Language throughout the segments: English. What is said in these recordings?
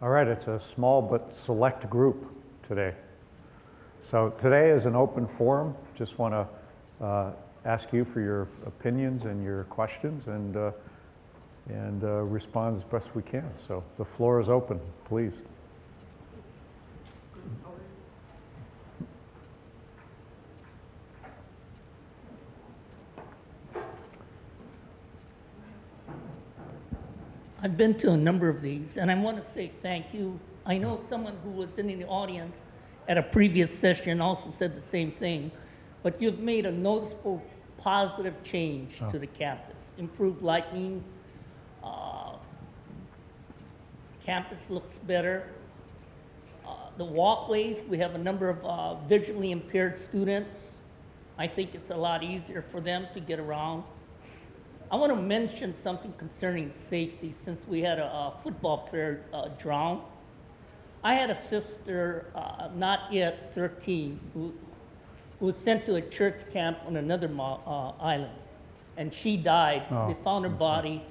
All right, it's a small but select group today. So today is an open forum. Just want to ask you for your opinions and your questions and respond as best we can. So the floor is open, please. I've been to a number of these, and I want to say thank you. I know someone who was in the audience at a previous session also said the same thing, but you've made a noticeable positive change to the campus. Improved lighting, campus looks better. The walkways, we have a number of visually impaired students. I think it's a lot easier for them to get around. I want to mention something concerning safety since we had a football player drown. I had a sister, not yet 13, who was sent to a church camp on another island, and she died. They found her body.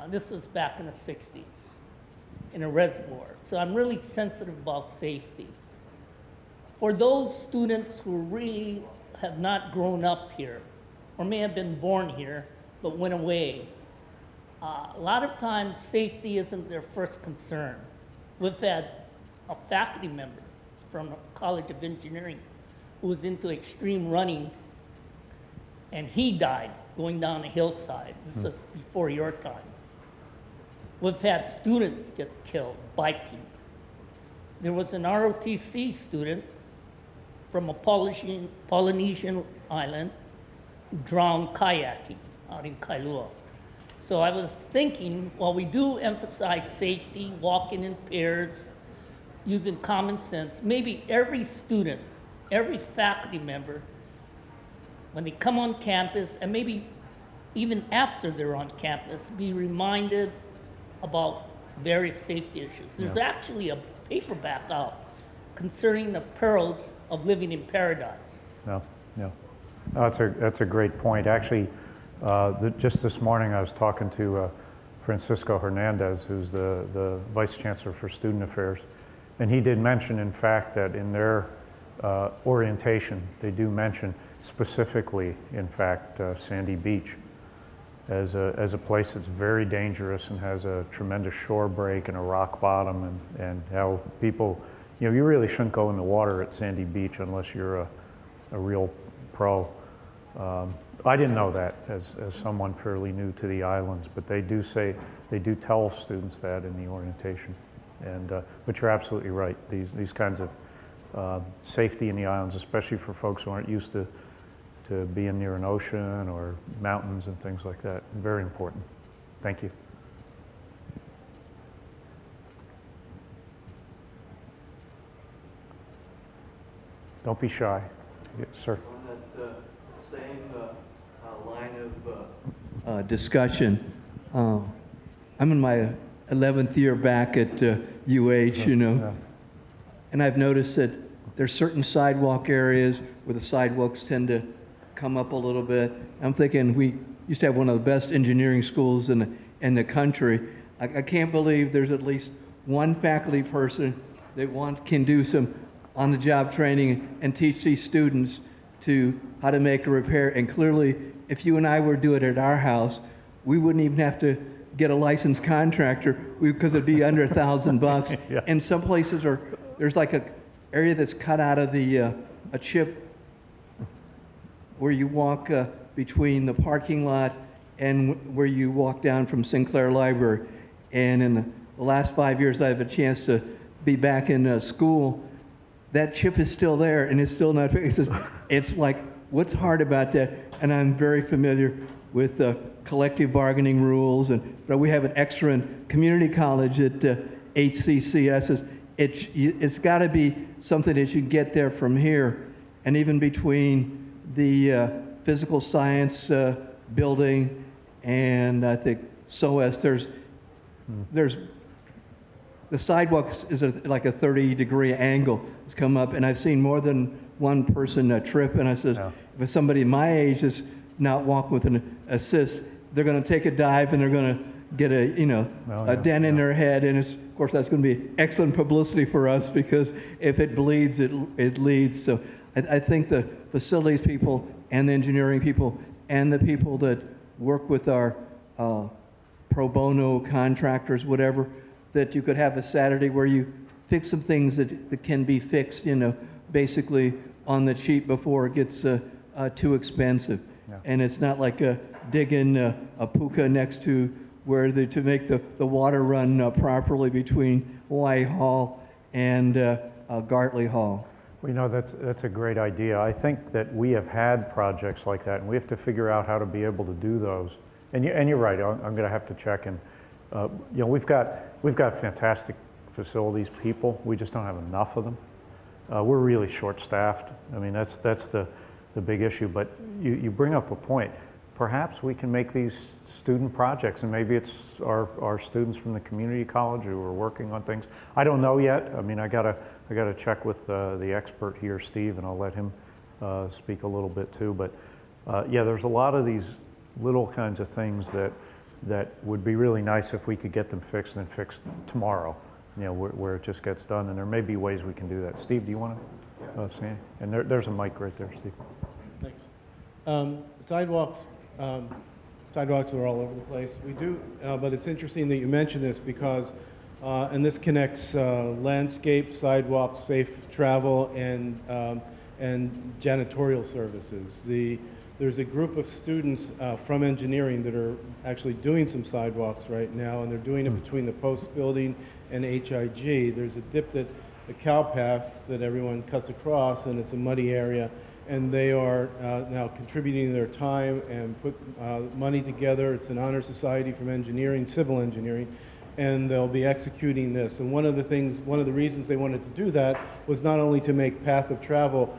This was back in the 60s in a reservoir. So I'm really sensitive about safety. For those students who really have not grown up here, or may have been born here, but went away. A lot of times, safety isn't their first concern. We've had a faculty member from the College of Engineering who was into extreme running, and he died going down a hillside. This was before your time. We've had students get killed biking. There was an ROTC student from a Polynesian island drowned kayaking out in Kailua. So I was thinking, while we do emphasize safety, walking in pairs, using common sense, maybe every student, every faculty member, when they come on campus, and maybe even after they're on campus, be reminded about various safety issues. There's actually a paperback out concerning the perils of living in paradise. No. That's a great point. Actually, just this morning I was talking to Francisco Hernandez, who's the Vice Chancellor for Student Affairs, and he did mention, in fact, that in their orientation, they do mention specifically, in fact, Sandy Beach as a place that's very dangerous and has a tremendous shore break and a rock bottom, and how people, you really shouldn't go in the water at Sandy Beach unless you're a real pro. I didn't know that as someone fairly new to the islands, but they do tell students that in the orientation. And but you're absolutely right. These kinds of safety in the islands, especially for folks who aren't used to being near an ocean or mountains and things like that, very important. Thank you. Don't be shy. Yes, sir. Same line of discussion. I'm in my 11th year back at UH, and I've noticed that there's certain sidewalk areas where the sidewalks tend to come up a little bit. I'm thinking we used to have one of the best engineering schools in the country. I can't believe there's at least one faculty person that can do some on-the-job training and teach these students to how to make a repair. And clearly, if you and I were to do it at our house, we wouldn't even have to get a licensed contractor because it'd be under $1,000. Yeah. And some places there's like a area that's cut out of the a chip where you walk between the parking lot and where you walk down from Sinclair Library. And in the last 5 years, I have a chance to be back in school. That chip is still there, and it's still not fixed. It's like, what's hard about that? And I'm very familiar with the collective bargaining rules, but we have an extra in community college at HCCS. It's got to be something that you get there from here, and even between the physical science building and I think SOAS, there's the sidewalks is like a 30-degree angle. It's come up, and I've seen more than one person trip, and I says, if it's somebody my age is not walking with an assist, they're going to take a dive and they're going to get a, you know, Well, a yeah, dent in yeah. their head, and it's, of course that's going to be excellent publicity for us because if it bleeds, it leads. So I think the facilities people and the engineering people and the people that work with our pro bono contractors, whatever, that you could have a Saturday where you fix some things that can be fixed, you know, basically on the cheap before it gets too expensive. Yeah. And it's not like digging a puka next to where to make the water run properly between Hawaii Hall and Gartley Hall. Well, you know, that's a great idea. I think that we have had projects like that, and we have to figure out how to be able to do those. And you're right. I'm going to have to check. And you know, we've got fantastic facilities people. We just don't have enough of them. We're really short-staffed. I mean, that's the big issue. But you bring up a point. Perhaps we can make these student projects, and maybe it's our students from the community college who are working on things. I don't know yet. I mean, I gotta check with the expert here, Steve, and I'll let him speak a little bit too. But yeah, there's a lot of these little kinds of things that would be really nice if we could get them fixed and fixed tomorrow. You know, where it just gets done, and there may be ways we can do that. Steve, do you want to say? And there's a mic right there, Steve. Thanks. Sidewalks are all over the place. We do, but it's interesting that you mention this because, and this connects landscape, sidewalks, safe travel, and janitorial services. There's a group of students from engineering that are actually doing some sidewalks right now, and they're doing it between the Post building and HIG. There's a dip that a cow path that everyone cuts across, and it's a muddy area. And they are now contributing their time and put money together. It's an honor society from engineering, civil engineering, and they'll be executing this. And one of the reasons they wanted to do that was not only to make path of travel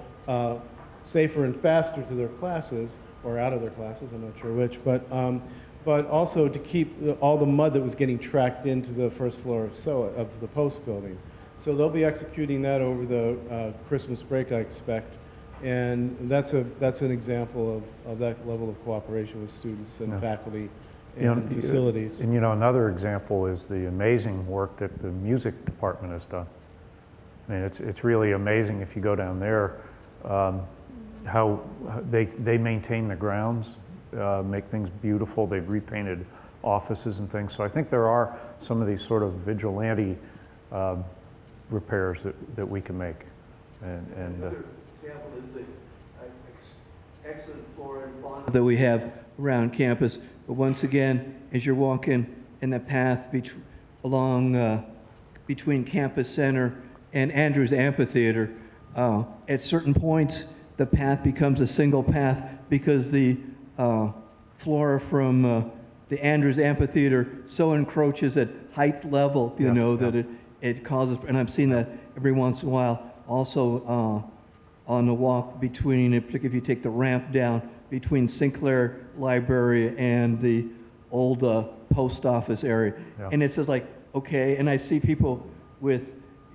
safer and faster to their classes, or out of their classes, I'm not sure which, but also to keep all the mud that was getting tracked into the first floor of the Post building. So they'll be executing that over the Christmas break, I expect. And that's an example of that level of cooperation with students and faculty and facilities. And you know, another example is the amazing work that the music department has done. I mean, it's really amazing if you go down there, how they maintain the grounds, make things beautiful. They've repainted offices and things. So I think there are some of these sort of vigilante repairs that we can make. Another example is the excellent flora and fauna that we have around campus. But once again, as you're walking in the path between Campus Center and Andrews Amphitheater, at certain points the path becomes a single path because the flora from the Andrews Amphitheater so encroaches at height level, you know, that it causes, and I've seen that every once in a while. Also on the walk between, particularly if you take the ramp down between Sinclair Library and the old post office area. Yeah. And it's just like, okay, and I see people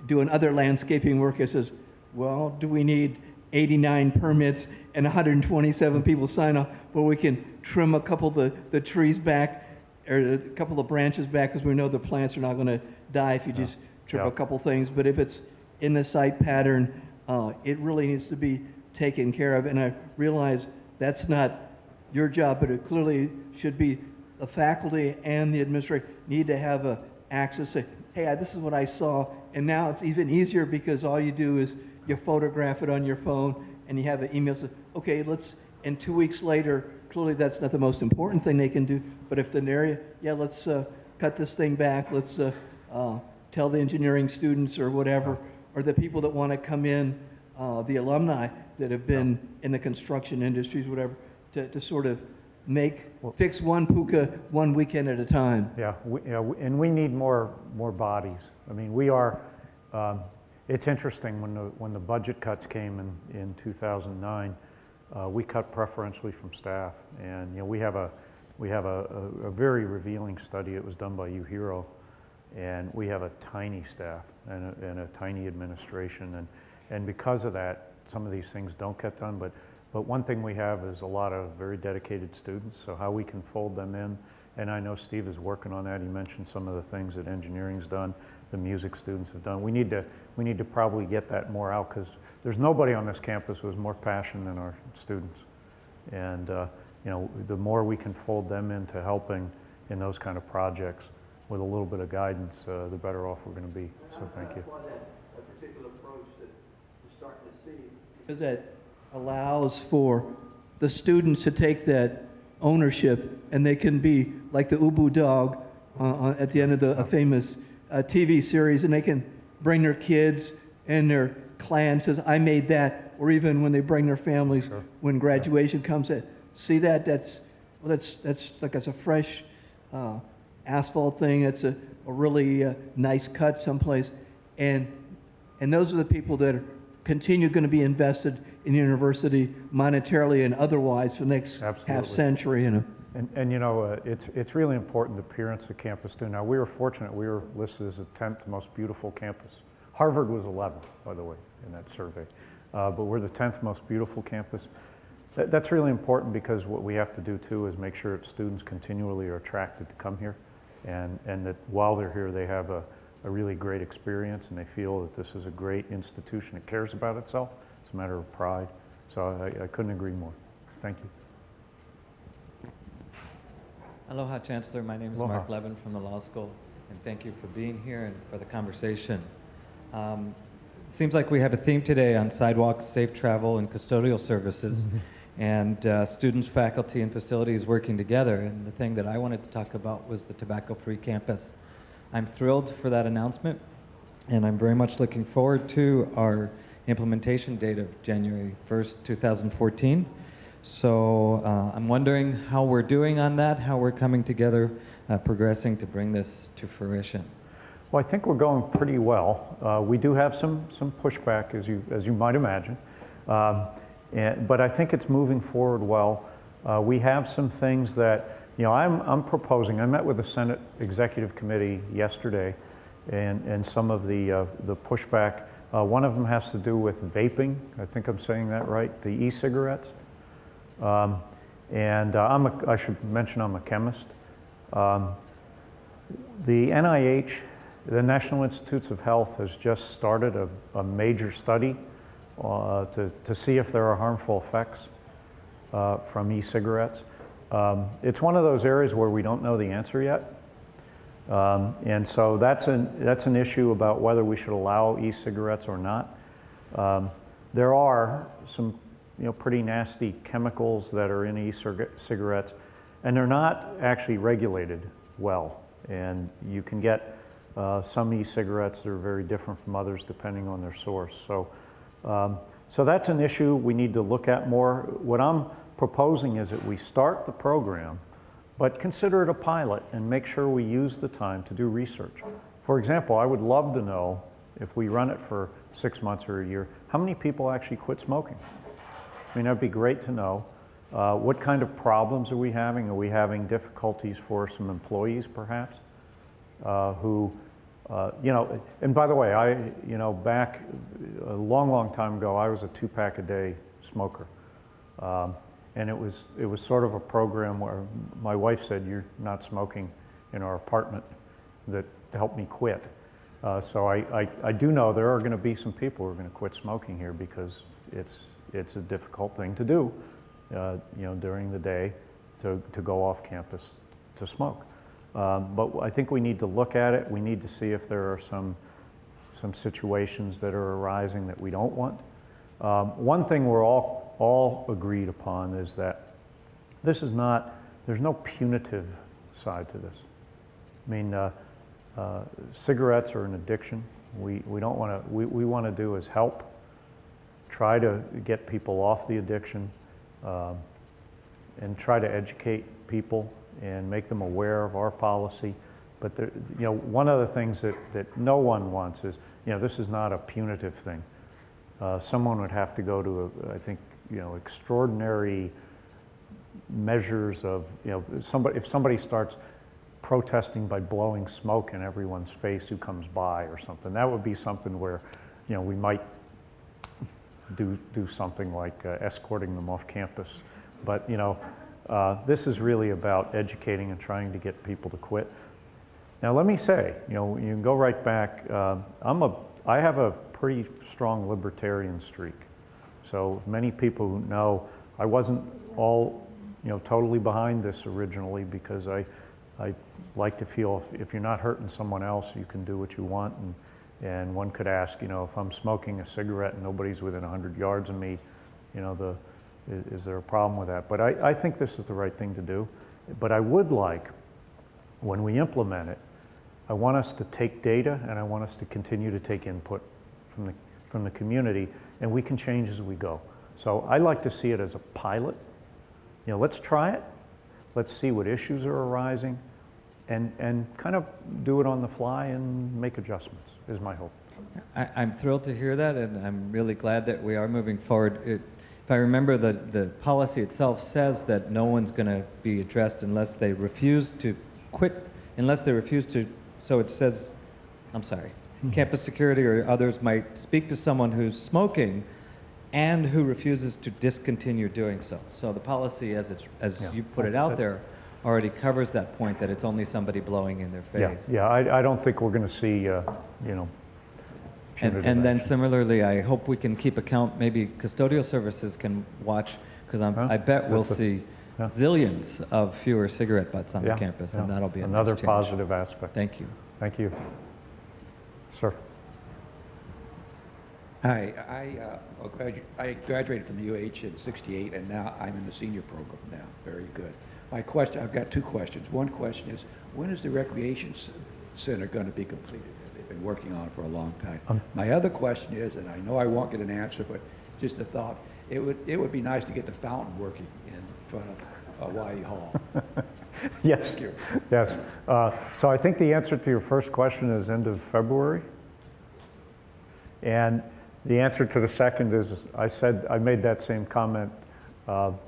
doing other landscaping work. It says, well, do we need 89 permits and 127 people sign off? Well, we can trim a couple of the trees back, or a couple of branches back, because we know the plants are not going to die if you just trim a couple things. But if it's in the site pattern, it really needs to be taken care of. And I realize that's not your job, but it clearly should be the faculty and the administration need to have access to, hey, this is what I saw. And now it's even easier because all you do is you photograph it on your phone and you have an email say, okay, and 2 weeks later, clearly that's not the most important thing they can do, but if the area, let's cut this thing back, let's tell the engineering students or whatever, or the people that want to come in, the alumni that have been in the construction industries, whatever, to sort of fix one puka one weekend at a time. And we need more bodies. I mean, we are. It's interesting when the budget cuts came in 2009, we cut preferentially from staff, and you know we have a very revealing study. It was done by UHERO, and we have a tiny staff and a tiny administration, and because of that, some of these things don't get done. But one thing we have is a lot of very dedicated students. So how we can fold them in and I know Steve is working on that. He mentioned some of the things that engineering's done, the music students have done. We need to probably get that more out, because there's nobody on this campus who has more passion than our students. And you know, the more we can fold them into helping in those kind of projects with a little bit of guidance, the better off we're going to be. So thank you. That particular approach that we're starting to see, because that allows for the students to take that ownership, and they can be like the Ubu dog at the end of a famous TV series, and they can bring their kids and their clan, says, I made that, or even when they bring their families, Sure. when graduation comes in. See that? That's like it's a fresh asphalt thing. It's a really nice cut someplace, and those are the people that are continue going to be invested in the university monetarily and otherwise for the next half Absolutely. century. You know. And you know, it's really important, the appearance of campus too. Now, we were fortunate, we were listed as the 10th most beautiful campus. Harvard was 11th, by the way, in that survey. But we're the 10th most beautiful campus. That's really important, because what we have to do too is make sure that students continually are attracted to come here, and that while they're here they have a really great experience, and they feel that this is a great institution that cares about itself. It's a matter of pride. So I couldn't agree more. Thank you. Aloha, Chancellor. My name is Aloha. Mark Levin from the law school, and thank you for being here and for the conversation. It seems like we have a theme today on sidewalks, safe travel, and custodial services, and students, faculty, and facilities working together. And the thing that I wanted to talk about was the tobacco-free campus. I'm thrilled for that announcement, and I'm very much looking forward to our implementation date of January 1st, 2014. So I'm wondering how we're doing on that, how we're coming together, progressing to bring this to fruition. Well, I think we're going pretty well. We do have some pushback, as you might imagine, but I think it's moving forward well. We have some things that, you know, I'm proposing. I met with the Senate Executive Committee yesterday, and some of the pushback. One of them has to do with vaping. I think I'm saying that right. The e-cigarettes. I should mention I'm a chemist. The NIH, the National Institutes of Health, has just started a major study to see if there are harmful effects from e-cigarettes. It's one of those areas where we don't know the answer yet. And so that's an issue about whether we should allow e-cigarettes or not. There are some pretty nasty chemicals that are in e-cigarettes, and they're not actually regulated well. And you can get some e-cigarettes that are very different from others depending on their source. So that's an issue we need to look at more. What I'm proposing is that we start the program, but consider it a pilot and make sure we use the time to do research. For example, I would love to know, if we run it for 6 months or a year, how many people actually quit smoking? I mean, that'd be great to know. What kind of problems are we having? Are we having difficulties for some employees, perhaps, who, and by the way, back a long time ago, I was a 2-pack a day smoker. And it was sort of a program where my wife said, you're not smoking in our apartment, that helped me quit. So I do know there are going to be some people who are going to quit smoking here, because it's a difficult thing to do, during the day, to go off campus to smoke. But I think we need to look at it. We need to see if there are some situations that are arising that we don't want. One thing we're all agreed upon is that this is not, there's no punitive side to this. I mean, cigarettes are an addiction. We don't want to, we want to do is help, try to get people off the addiction, and try to educate people and make them aware of our policy. But there, one of the things that no one wants is, this is not a punitive thing. Someone would have to go to, I think, extraordinary measures of, if somebody starts protesting by blowing smoke in everyone's face who comes by or something, that would be something where, we might do something like escorting them off campus. But, This is really about educating and trying to get people to quit. Now, let me say, you know, you can go right back. I have a pretty strong libertarian streak. So many people who know I wasn't all, you know, totally behind this originally, because I like to feel if you're not hurting someone else, you can do what you want. And one could ask, you know, if I'm smoking a cigarette and nobody's within 100 yards of me, you know, is there a problem with that? But I think this is the right thing to do. But I would like, when we implement it, I want us to take data and I want us to continue to take input from the community, and we can change as we go. So I like to see it as a pilot. You know, let's try it. Let's see what issues are arising, and kind of do it on the fly and make adjustments, is my hope. I'm thrilled to hear that, and I'm really glad that we are moving forward. If I remember, the policy itself says that no one's going to be addressed unless they refuse to quit, unless they refuse to, so it says, I'm sorry, campus security or others might speak to someone who's smoking and who refuses to discontinue doing so. So the policy, as Yeah. you put it out there, already covers that point, that it's only somebody blowing in their face. Yeah, I don't think we're going to see, you know, punitive And then action. similarly, I hope we can keep account, maybe custodial services can watch, because I bet we'll see yeah. zillions of fewer cigarette butts on the Yeah, campus, yeah. and that'll be a another nice change. positive aspect. Thank you. Thank you. Sir. Hi, I graduated from the UH in '68, and now I'm in the senior program now. Very good. My question, I've got two questions. One question is, when is the recreation center going to be completed? They've been working on it for a long time. My other question is, and I know I won't get an answer, but just a thought, it would be nice to get the fountain working in front of Hawaii Hall. Yes. Thank you. Yes. So I think the answer to your first question is end of February. And the answer to the second is, I made that same comment about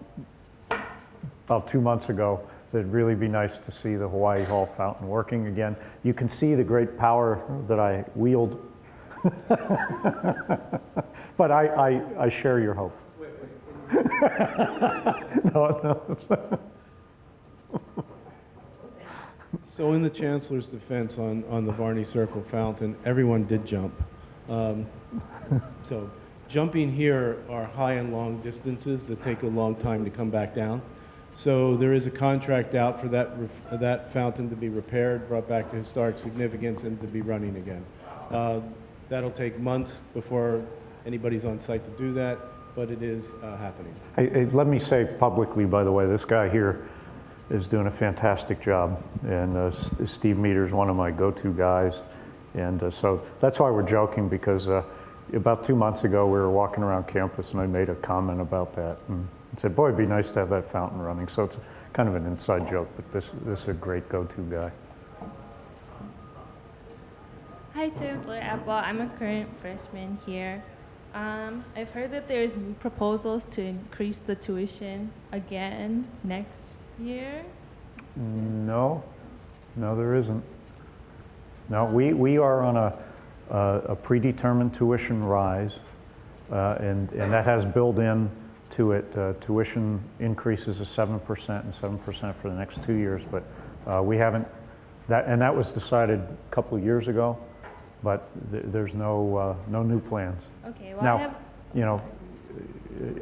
2 months ago, that it'd really be nice to see the Hawaii Hall fountain working again. You can see the great power that I wield. But I share your hope. No. So in the Chancellor's defense on the Varney Circle fountain, everyone did jump. So jumping here are high and long distances that take a long time to come back down. So there is a contract out for that fountain to be repaired, brought back to historic significance, and to be running again. That'll take months before anybody's on site to do that, but it is happening. Hey, let me say publicly, by the way, this guy here is doing a fantastic job, and Steve Meter's one of my go-to guys, and so that's why we're joking, because about 2 months ago we were walking around campus and I made a comment about that and said, boy, it'd be nice to have that fountain running. So it's kind of an inside joke, but this is a great go-to guy. Hi, Chancellor Apple. I'm a current freshman here. I've heard that there's proposals to increase the tuition again next year. No, there isn't. No, we are on a predetermined tuition rise, and that has built in to it tuition increases of 7% and 7% for the next 2 years. But we haven't, and that was decided a couple of years ago, but there's no new plans. Okay, well, Now, you know,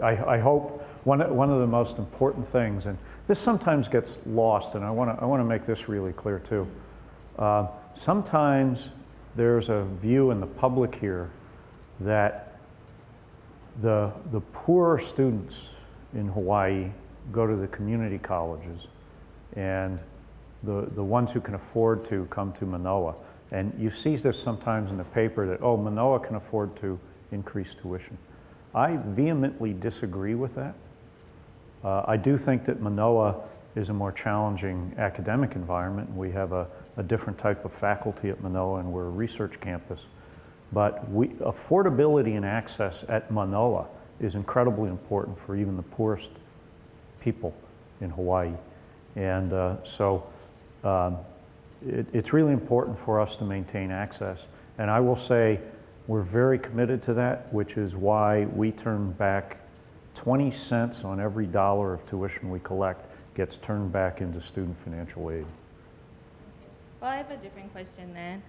I hope one of the most important things, and this sometimes gets lost, and I want to make this really clear too. Sometimes there's a view in the public here that the poorer students in Hawaii go to the community colleges, and the ones who can afford to come to Manoa. And you see this sometimes in the paper that, oh, Manoa can afford to increase tuition. I vehemently disagree with that. I do think that Manoa is a more challenging academic environment. We have a different type of faculty at Manoa, and we're a research campus. But affordability and access at Manoa is incredibly important for even the poorest people in Hawaii. And it's really important for us to maintain access. And I will say we're very committed to that, which is why we turn back 20 cents on every dollar of tuition we collect gets turned back into student financial aid. Well, I have a different question then.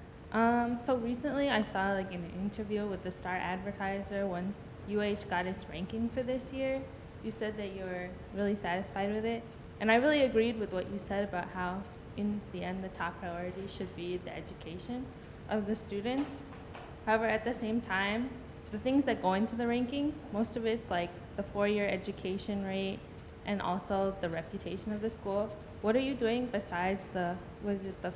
So recently I saw like in an interview with the Star Advertiser once UH got its ranking for this year. You said that you were really satisfied with it. And I really agreed with what you said about how in the end the top priority should be the education of the students. However, at the same time, the things that go into the rankings, most of it's like the 4-year education rate and also the reputation of the school. What are you doing besides the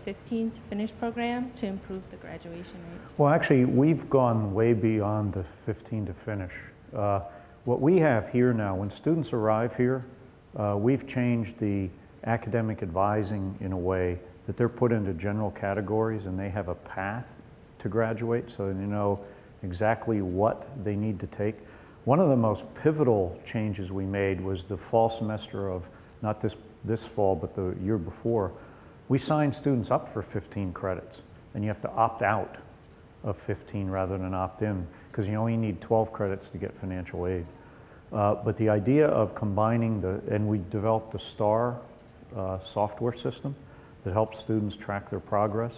15 to finish program to improve the graduation rate? Well, actually, we've gone way beyond the 15 to finish. What we have here now, when students arrive here, we've changed the academic advising in a way that they're put into general categories and they have a path to graduate so they know exactly what they need to take. One of the most pivotal changes we made was the fall semester of, not this fall, but the year before. We signed students up for 15 credits, and you have to opt out of 15 rather than opt in, because you only need 12 credits to get financial aid. But the idea of combining and we developed the STAR software system that helps students track their progress.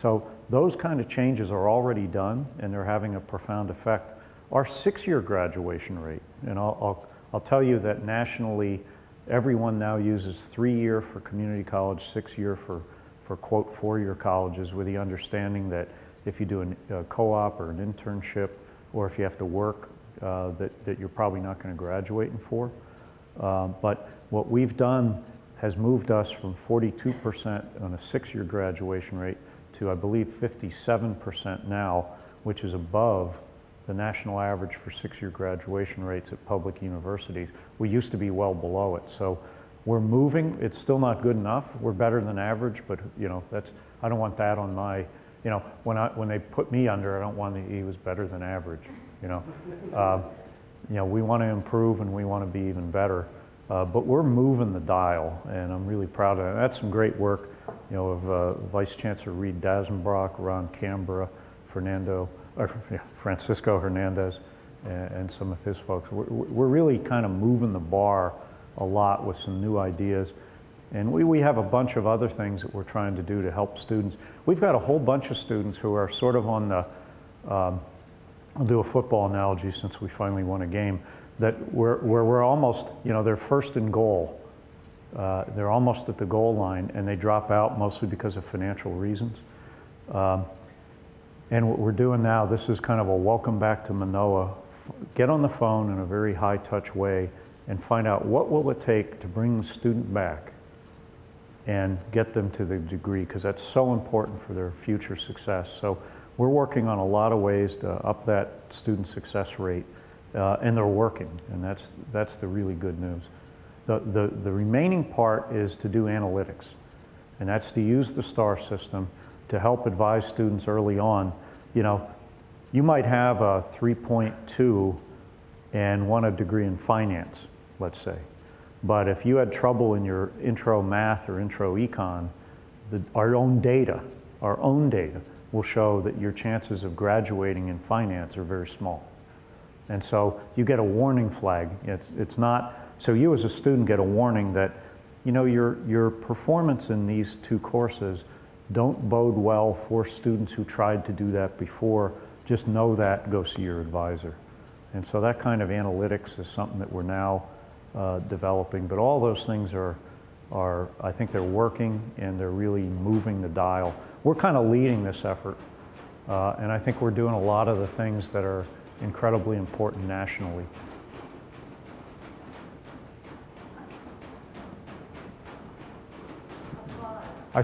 So those kind of changes are already done, and they're having a profound effect. Our 6-year graduation rate, and I'll tell you that nationally, everyone now uses 3-year for community college, 6-year for quote 4-year colleges, with the understanding that if you do a co-op or an internship, or if you have to work, that you're probably not going to graduate in 4. But what we've done has moved us from 42% on a 6-year graduation rate to, I believe, 57% now, which is above the national average for 6-year graduation rates at public universities. We used to be well below it. So we're moving. It's still not good enough. We're better than average, but I don't want that on my, when they put me under, I don't want he was better than average, we want to improve and we want to be even better. But we're moving the dial, and I'm really proud of it. That's some great work, of Vice Chancellor Reed Dazenbrock, Ron Canberra, Francisco Hernandez, and some of his folks. We're really kind of moving the bar a lot with some new ideas. And we have a bunch of other things that we're trying to do to help students. We've got a whole bunch of students who are sort of on the, I'll do a football analogy since we finally won a game, that we're almost, they're first in goal. They're almost at the goal line, and they drop out mostly because of financial reasons. And what we're doing now, this is kind of a welcome back to Mānoa. Get on the phone in a very high-touch way and find out what will it take to bring the student back and get them to the degree, because that's so important for their future success. So we're working on a lot of ways to up that student success rate, and they're working, and that's the really good news. The remaining part is to do analytics, and that's to use the STAR system to help advise students early on. You might have a 3.2 and want a degree in finance, let's say. But if you had trouble in your intro math or intro econ, our own data will show that your chances of graduating in finance are very small. And so you get a warning flag. It's not, so you as a student get a warning that, your performance in these 2 courses don't bode well for students who tried to do that before. Just know that, go see your advisor. And so that kind of analytics is something that we're now developing. But all those things are, I think they're working, and they're really moving the dial. We're kind of leading this effort, and I think we're doing a lot of the things that are incredibly important nationally. I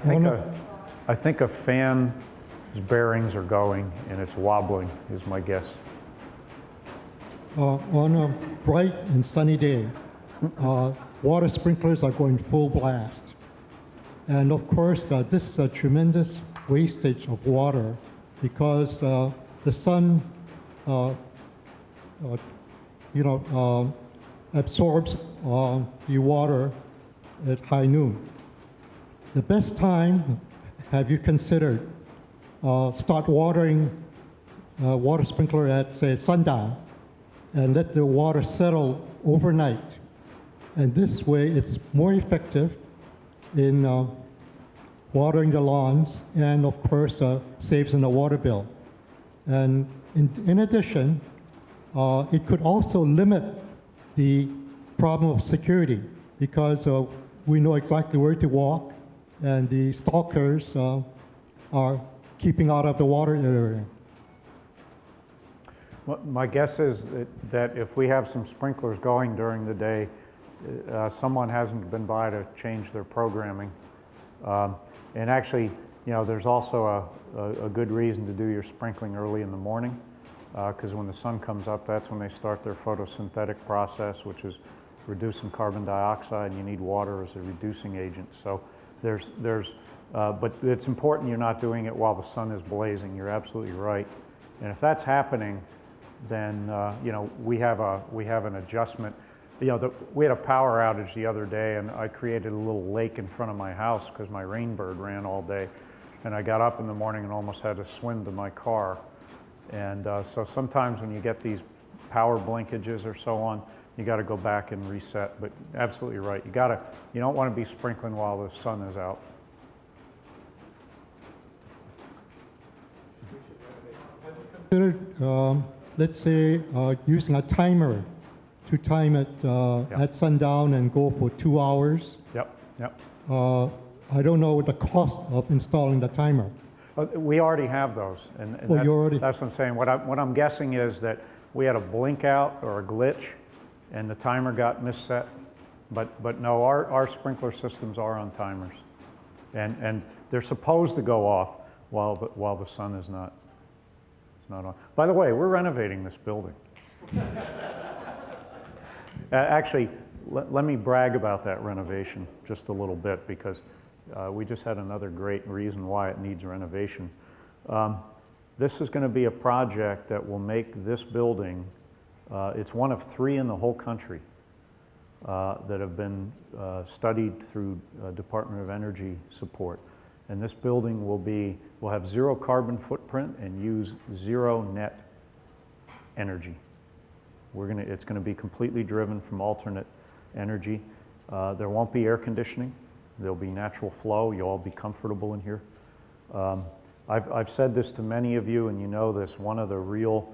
think a fan's bearings are going, and it's wobbling, is my guess. On a bright and sunny day, water sprinklers are going full blast. And of course, this is a tremendous wastage of water, because the sun, absorbs the water at high noon. The best time, have you considered, start watering water sprinkler at, say, sundown, and let the water settle overnight, And this way, it's more effective in watering the lawns and, of course, saves in the water bill. And in addition, it could also limit the problem of security because we know exactly where to walk, and the stalkers are keeping out of the water area. Well, my guess is that if we have some sprinklers going during the day, someone hasn't been by to change their programming. And actually, you know, there's also a good reason to do your sprinkling early in the morning, because when the sun comes up, that's when they start their photosynthetic process, which is reducing carbon dioxide, and you need water as a reducing agent. So but it's important you're not doing it while the sun is blazing. You're absolutely right. And if that's happening, then you know, we have an adjustment. You know, we had a power outage the other day, and I created a little lake in front of my house because my rainbird ran all day. And I got up in the morning and almost had to swim to my car. And so sometimes when you get these power blinkages or so on, you got to go back and reset. But absolutely right. You don't want to be sprinkling while the sun is out. Consider, let's say, using a timer to time it at sundown and go for 2 hours. Yep, yep. I don't know the cost of installing the timer. We already have those, and that's what I'm saying. What I'm guessing is that we had a blink out or a glitch, and the timer got misset. But no, our sprinkler systems are on timers, and they're supposed to go off while the sun is not on. By the way, we're renovating this building. Actually, let me brag about that renovation just a little bit, because we just had another great reason why it needs renovation. This is going to be a project that will make this building, it's one of 3 in the whole country that have been studied through Department of Energy support. And this building will have 0 carbon footprint and use 0 net energy. It's going to be completely driven from alternate energy. There won't be air conditioning. There'll be natural flow. You'll all be comfortable in here. I've said this to many of you, and you know this. One of the real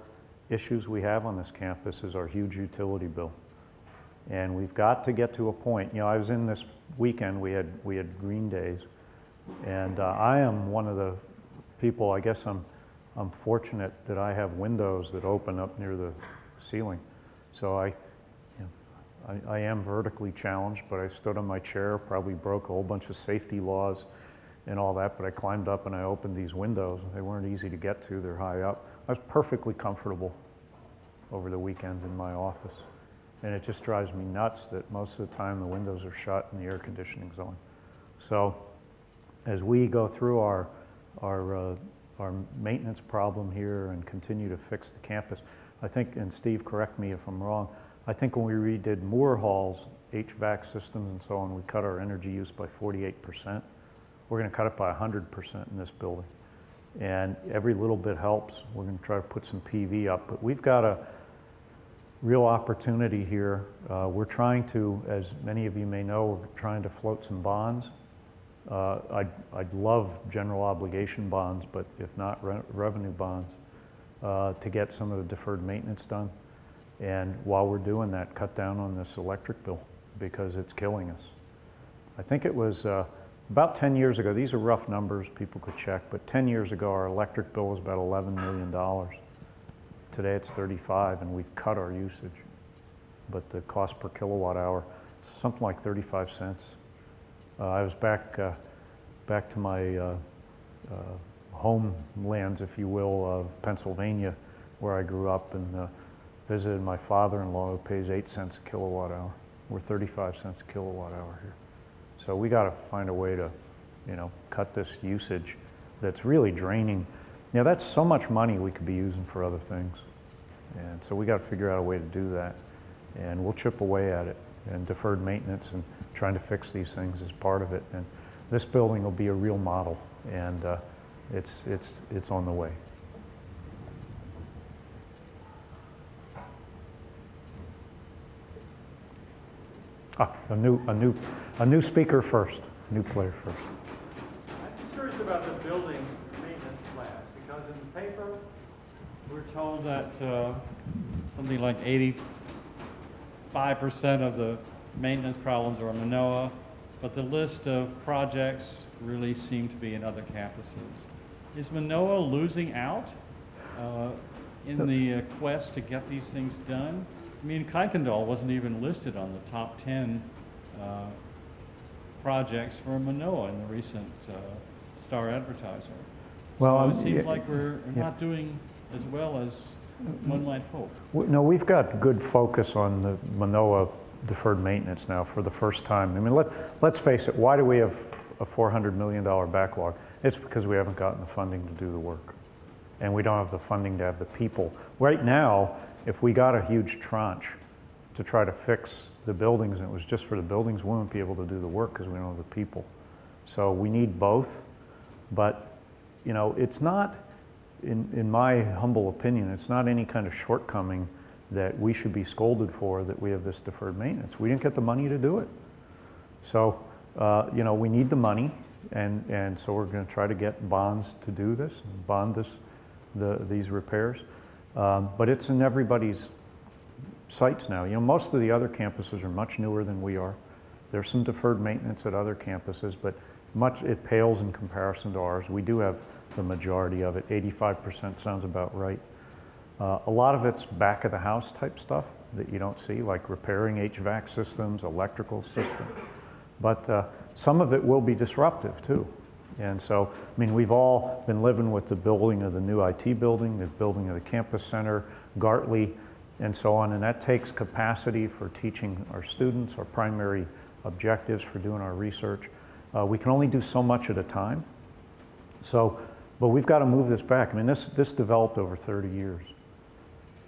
issues we have on this campus is our huge utility bill. And we've got to get to a point. You know, I was in this weekend. We had green days, and I am one of the people. I guess I'm fortunate that I have windows that open up near the ceiling. So I am vertically challenged, but I stood on my chair, probably broke a whole bunch of safety laws and all that, but I climbed up and I opened these windows. They weren't easy to get to, they're high up. I was perfectly comfortable over the weekend in my office. And it just drives me nuts that most of the time the windows are shut and the air conditioning's on. So as we go through our maintenance problem here and continue to fix the campus, I think, and Steve, correct me if I'm wrong, I think when we redid Moore Hall's HVAC systems and so on, we cut our energy use by 48%. We're going to cut it by 100% in this building. And every little bit helps. We're going to try to put some PV up. But we've got a real opportunity here. We're trying to, as many of you may know, we're trying to float some bonds. I'd love general obligation bonds, but if not, revenue bonds, to get some of the deferred maintenance done. And while we're doing that, cut down on this electric bill, because it's killing us. I think it was about 10 years ago, these are rough numbers, people could check, but 10 years ago our electric bill was about $11 million. Today it's 35, and we've cut our usage. But the cost per kilowatt hour, something like 35 cents. I was back to my homelands, if you will, of Pennsylvania, where I grew up, and visited my father-in-law, who pays 8 cents a kilowatt hour. We're 35 cents a kilowatt hour here. So we got to find a way to, cut this usage that's really draining. That's so much money we could be using for other things. And so we got to figure out a way to do that. And we'll chip away at it. And deferred maintenance and trying to fix these things is part of it. And this building will be a real model. And it's on the way. A new speaker first, new player first. I'm just curious about the building maintenance class, because in the paper, we're told that something like 85% of the maintenance problems are in Manoa, but the list of projects really seem to be in other campuses. Is Manoa losing out in the quest to get these things done? I mean, Kuykendall wasn't even listed on the top 10 projects for Manoa in the recent Star Advertiser. Well, So it seems yeah, like we're yeah. not doing as well as one might hope. No, we've got good focus on the Manoa deferred maintenance now for the first time. I mean, let's face it, why do we have a $400 million backlog? It's because we haven't gotten the funding to do the work. And we don't have the funding to have the people. Right now, if we got a huge tranche to try to fix the buildings, and it was just for the buildings, we wouldn't be able to do the work because we don't have the people. So we need both, but you know, it's not, in my humble opinion, it's not any kind of shortcoming that we should be scolded for that we have this deferred maintenance. We didn't get the money to do it. So, you know, we need the money, and so we're going to try to get bonds to do this, bond these repairs. But it's in everybody's sites now. You know, most of the other campuses are much newer than we are. There's some deferred maintenance at other campuses, but it pales in comparison to ours. We do have the majority of it. 85% sounds about right. A lot of it's back of the house type stuff that you don't see, like repairing HVAC systems, electrical systems. But some of it will be disruptive too. And so, I mean, we've all been living with the building of the new IT building, the building of the campus center, Gartley, and so on. And that takes capacity for teaching our students, our primary objectives for doing our research. We can only do so much at a time. So, but we've got to move this back. I mean, this developed over 30 years.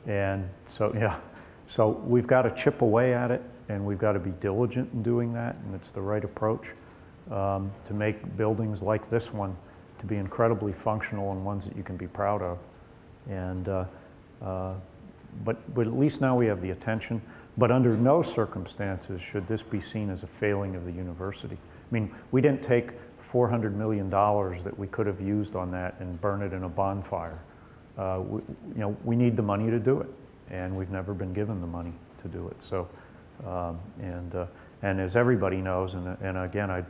And so, yeah, so we've got to chip away at it, and we've got to be diligent in doing that, and it's the right approach to make buildings like this one to be incredibly functional and ones that you can be proud of. And, but at least now we have the attention. But under no circumstances should this be seen as a failing of the university. I mean, we didn't take $400 million that we could have used on that and burn it in a bonfire. You know, we need the money to do it, and we've never been given the money to do it. So, and as everybody knows, and again, I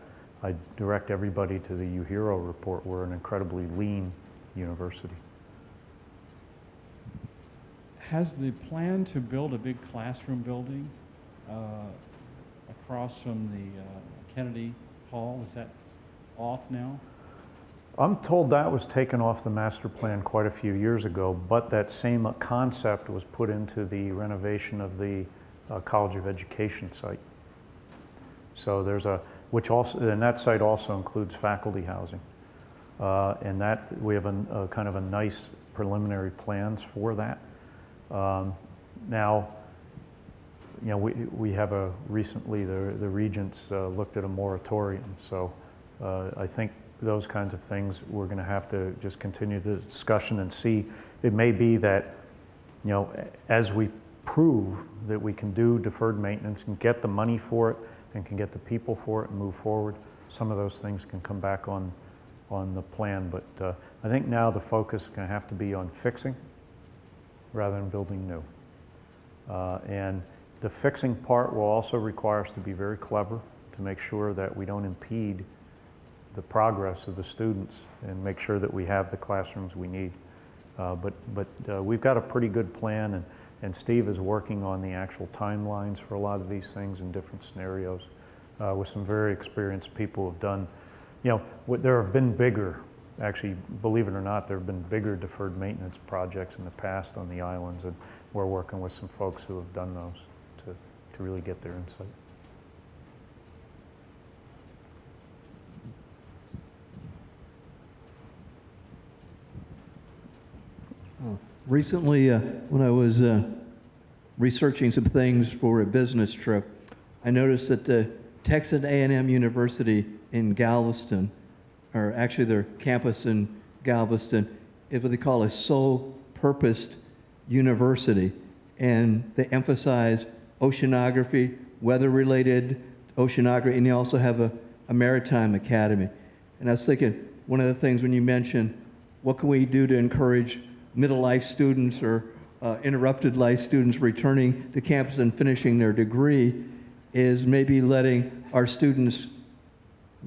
direct everybody to the UHERO report. We're an incredibly lean university. Has the plan to build a big classroom building across from the Kennedy Hall, is that off now? I'm told that was taken off the master plan quite a few years ago, but that same concept was put into the renovation of the College of Education site. So there's and that site also includes faculty housing. And that, we have a kind of a nice preliminary plans for that. Now, you know, we have recently the regents looked at a moratorium. So I think those kinds of things we're going to have to just continue the discussion and see. It may be that, you know, as we prove that we can do deferred maintenance and get the money for it and can get the people for it and move forward, some of those things can come back on the plan. But I think now the focus is going to have to be on fixing rather than building new. And the fixing part will also require us to be very clever to make sure that we don't impede the progress of the students and make sure that we have the classrooms we need. But we've got a pretty good plan, and Steve is working on the actual timelines for a lot of these things in different scenarios with some very experienced people who have done, you know, there have been bigger, actually, believe it or not, there have been bigger deferred maintenance projects in the past on the islands, and we're working with some folks who have done those to really get their insight. Recently, when I was researching some things for a business trip, I noticed that the Texas A&M University in Galveston, or actually their campus in Galveston, is what they call a sole-purposed university, and they emphasize oceanography, weather-related oceanography, and you also have a maritime academy. And I was thinking, one of the things when you mentioned, what can we do to encourage middle life students or interrupted life students returning to campus and finishing their degree, is maybe letting our students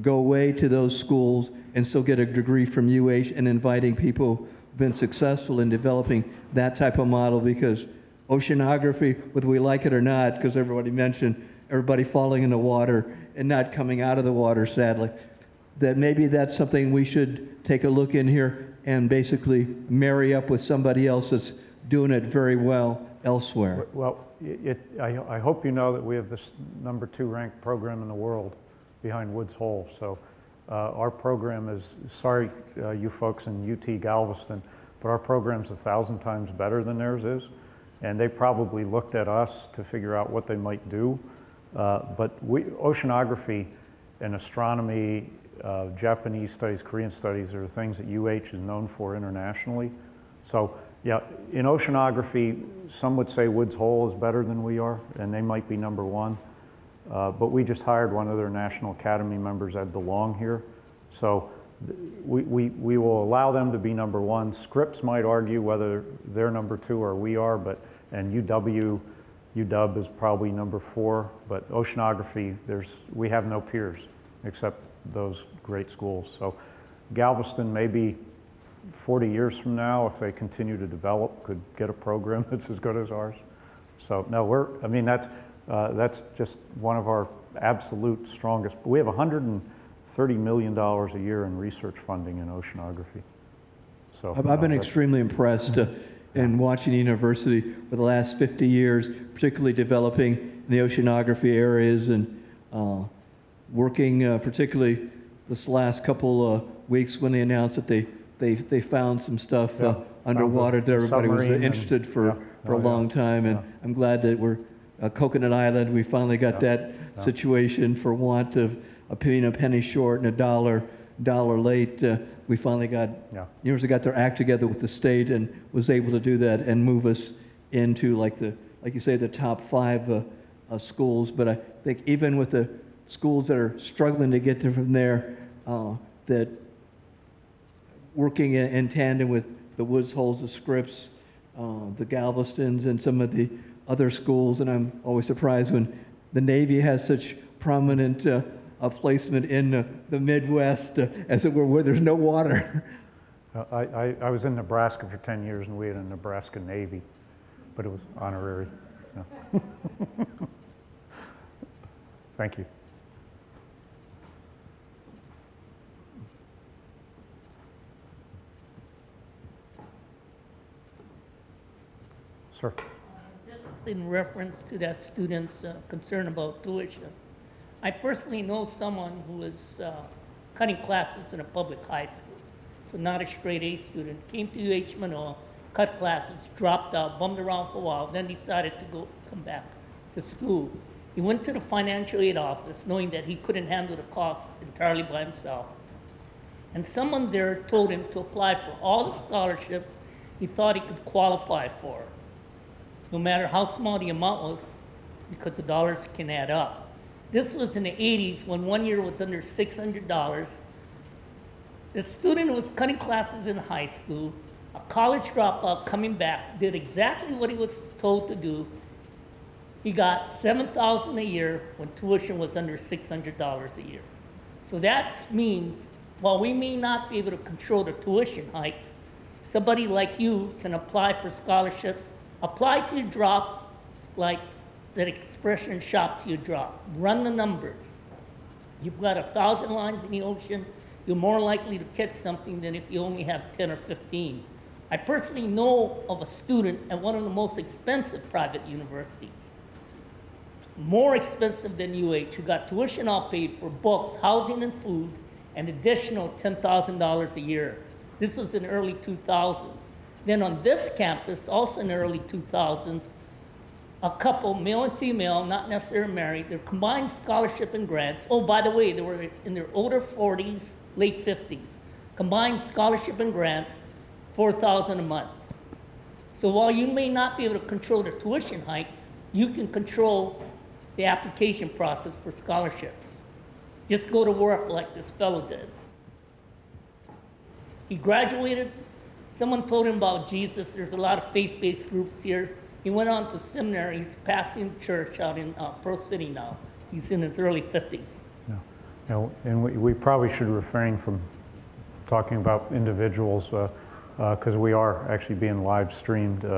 go away to those schools and still get a degree from UH, and inviting people who've been successful in developing that type of model, because oceanography, whether we like it or not, because everybody mentioned everybody falling in the water and not coming out of the water, sadly, that maybe that's something we should take a look in here and basically marry up with somebody else that's doing it very well elsewhere. Well, I hope you know that we have this #2 ranked program in the world behind Woods Hole. So our program is, sorry you folks in UT Galveston, but our program's 1,000 times better than theirs is. And they probably looked at us to figure out what they might do. But oceanography and astronomy, Japanese studies, Korean studies are things that UH is known for internationally. So yeah, in oceanography, some would say Woods Hole is better than we are, and they might be #1. But we just hired one of their National Academy members, Ed DeLong, here. So we will allow them to be #1. Scripps might argue whether they're #2 or we are, and UW is probably #4. But oceanography, we have no peers except those great schools. So Galveston, maybe 40 years from now, if they continue to develop, could get a program that's as good as ours. So no, that's just one of our absolute strongest. We have $130 million a year in research funding in oceanography. So I've been extremely impressed in watching the university for the last 50 years, particularly developing in the oceanography areas and working particularly this last couple weeks when they announced that they found some stuff underwater that everybody was interested for a long time. And I'm glad that we're Coconut Island, we finally got that situation for want of being a penny short and a dollar late. We finally got, university got their act together with the state and was able to do that and move us into like you say, the top 5 schools. But I think even with the schools that are struggling to get to from there, that working in tandem with the Woods Holes, the Scripps, the Galvestons, and some of the other schools, and I'm always surprised when the Navy has such prominent placement in the Midwest, as it were, where there's no water. I was in Nebraska for 10 years, and we had a Nebraska Navy, but it was honorary. So. Thank you. Sir. Just in reference to that student's concern about tuition, I personally know someone who is cutting classes in a public high school, so not a straight A student, came to UH Mānoa, cut classes, dropped out, bummed around for a while, then decided to come back to school. He went to the financial aid office knowing that he couldn't handle the cost entirely by himself. And someone there told him to apply for all the scholarships he thought he could qualify for, no matter how small the amount was, because the dollars can add up. This was in the 80s when one year was under $600. The student was cutting classes in high school, a college dropout coming back, did exactly what he was told to do. He got $7,000 a year when tuition was under $600 a year. So that means, while we may not be able to control the tuition hikes, somebody like you can apply for scholarships, apply to your drop, like that expression, shop to your drop. Run the numbers. You've got 1,000 lines in the ocean, you're more likely to catch something than if you only have 10 or 15. I personally know of a student at one of the most expensive private universities, more expensive than UH, who got tuition all paid for, books, housing and food, an additional $10,000 a year. This was in early 2000s. Then on this campus, also in the early 2000s, a couple, male and female, not necessarily married, their combined scholarship and grants, oh, by the way, they were in their older 40s, late 50s, combined scholarship and grants, $4,000 a month. So while you may not be able to control the tuition hikes, you can control the application process for scholarships. Just go to work like this fellow did. He graduated, someone told him about Jesus. There's a lot of faith-based groups here. He went on to seminary. He's pastoring church out in Pearl City now. He's in his early 50s. Yeah. And we probably should refrain from talking about individuals because we are actually being live streamed. We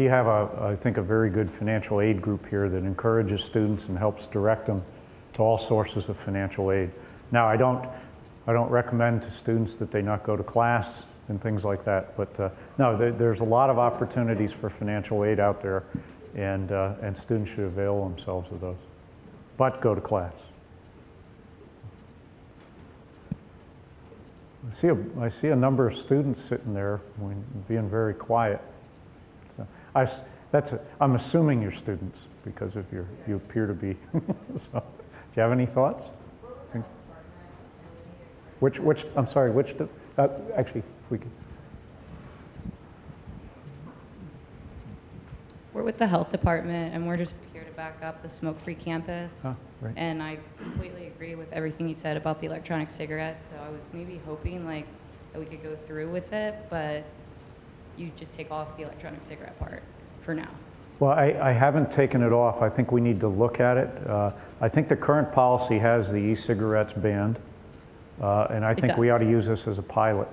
have, I think, a very good financial aid group here that encourages students and helps direct them to all sources of financial aid. Now, I don't recommend to students that they not go to class and things like that, but no, there's a lot of opportunities for financial aid out there, and students should avail themselves of those. But go to class. I see a number of students sitting there being very quiet. So I'm assuming you're students because of you appear to be. So, do you have any thoughts? I'm sorry, actually, if we could. We're with the health department, and we're just here to back up the smoke-free campus. Right. And I completely agree with everything you said about the electronic cigarettes. So I was maybe hoping that we could go through with it, but you just take off the electronic cigarette part for now. Well, I haven't taken it off. I think we need to look at it. I think the current policy has the e-cigarettes banned, and I think we ought to use this as a pilot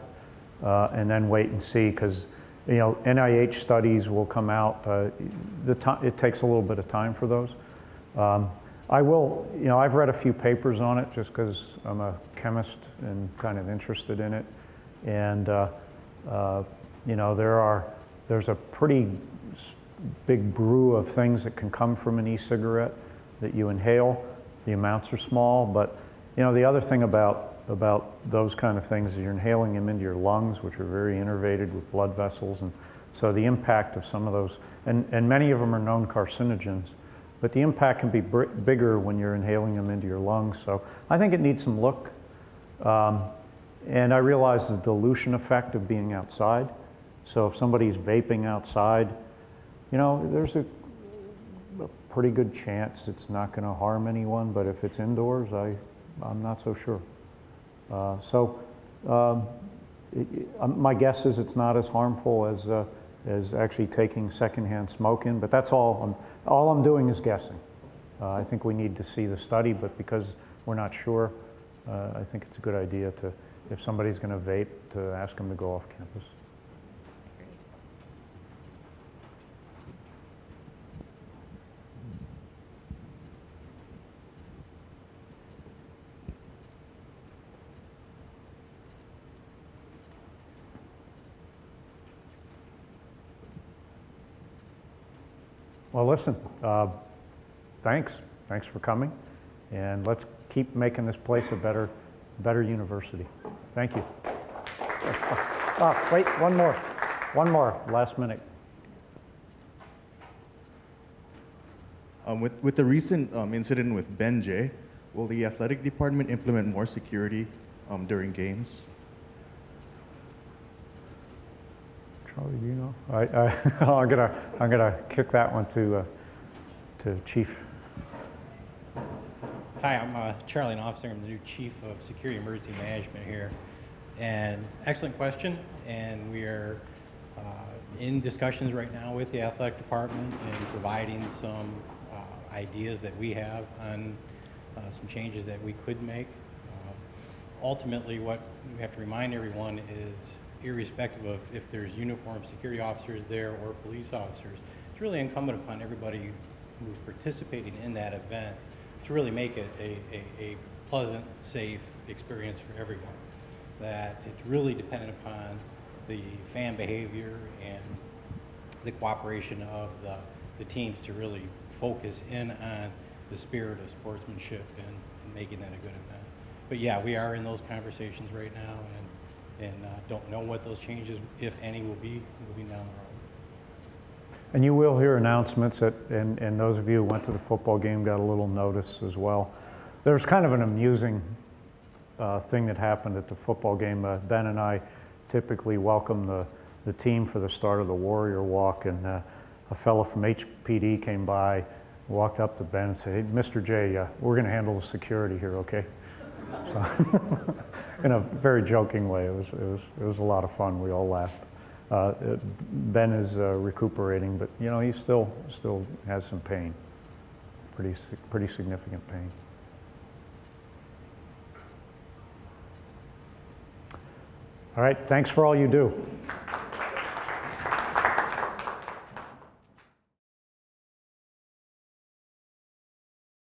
and then wait and see, because NIH studies will come out. It takes a little bit of time for those. I've read a few papers on it just because I'm a chemist and kind of interested in it, and there's a pretty big brew of things that can come from an e-cigarette that you inhale. The amounts are small, but the other thing about those kind of things is you're inhaling them into your lungs, which are very innervated with blood vessels, and so the impact of some of those, and many of them are known carcinogens, but the impact can be bigger when you're inhaling them into your lungs. So I think it needs some look, and I realize the dilution effect of being outside. So if somebody's vaping outside, there's a pretty good chance it's not going to harm anyone, but if it's indoors, I'm not so sure. My guess is it's not as harmful as actually taking secondhand smoke in, but that's all I'm doing is guessing. I think we need to see the study, but because we're not sure, I think it's a good idea to, if somebody's going to vape, to ask them to go off campus. Well, listen, thanks for coming, and let's keep making this place a better university. Thank you. Wait, one more, last minute. With the recent incident with Ben J, will the athletic department implement more security during games? Charlie, do you know? I'm gonna kick that one to Chief. Hi, I'm Charlie, an officer. I'm the new Chief of Security Emergency Management here. And excellent question. And we are in discussions right now with the athletic department and providing some ideas that we have on some changes that we could make. Ultimately, what we have to remind everyone is, irrespective of if there's uniformed security officers there or police officers, it's really incumbent upon everybody who's participating in that event to really make it a pleasant, safe experience for everyone. That it's really dependent upon the fan behavior and the cooperation of the teams to really focus in on the spirit of sportsmanship and making that a good event. But yeah, we are in those conversations right now, and don't know what those changes, if any, will be down the road. And you will hear announcements and those of you who went to the football game got a little notice as well. There's kind of an amusing thing that happened at the football game. Ben and I typically welcome the team for the start of the Warrior Walk, and a fellow from HPD came by, walked up to Ben and said, "Hey, Mr. J, we're going to handle the security here, okay?" So, in a very joking way, it was a lot of fun. We all laughed. Ben is recuperating, but you know, he still has some pain, pretty significant pain. All right, thanks for all you do.